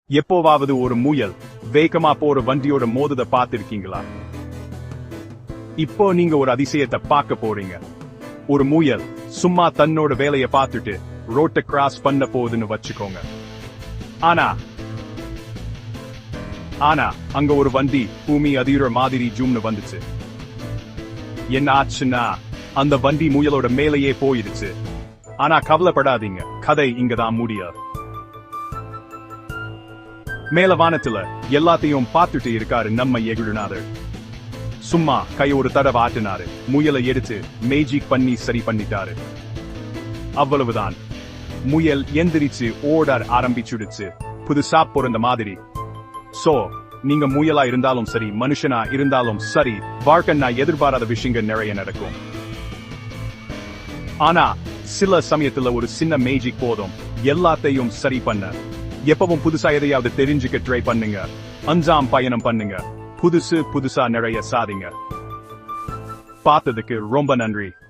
எப்போவாவது ஒரு முயல் வேகமா போற வண்டியோட மோதுத பார்த்திருக்கீங்களா? இப்போ நீங்க ஒரு அதிசயத்தை பார்க்க போறீங்க. ஒரு முயல் சும்மா தன்னோட வேலைய பார்த்துட்டு ரோட்ட கிராஸ் பண்ண போகுதுன்னு வச்சுக்கோங்க. ஆனா அங்க ஒரு வண்டி பூமி அதிர மாதிரி ஜூம்னு வந்துச்சு. என்ன ஆச்சுன்னா அந்த வண்டி முயலோட மேலேயே போயிடுச்சு. ஆனா கவலைப்படாதீங்க, கதை இங்கதான் முடியாது. மேல வானத்துல எல்லாத்தையும் பார்த்துட்டு இருக்காரு நம்ம எகுழுநாதர். சும்மா கை ஒரு தடவை ஆட்டினாரு, முயலை எடுத்து மேஜிக் பண்ணி சரி பண்ணிட்டாரு. அவ்வளவுதான், முயல் எந்திரிச்சு ஓட ஆரம்பிச்சுடுச்சு, புதுசா பிறந்த மாதிரி. சோ நீங்க முயலா இருந்தாலும் சரி, மனுஷனா இருந்தாலும் சரி, வாழ்க்கைன்னா எதிர்பாராத விஷயங்கள் நிறைய நடக்கும். ஆனா சில சமயத்துல ஒரு சின்ன மேஜிக் போதும் எல்லாத்தையும் சரி பண்ண. எப்பவும் புதுசா எதையாவது தெரிஞ்சுக்க ட்ரை பண்ணுங்க, அஞ்சாம் பயணம் பண்ணுங்க, புதுசா நிறைய சாதிங்க. பார்த்ததுக்கு ரொம்ப நன்றி.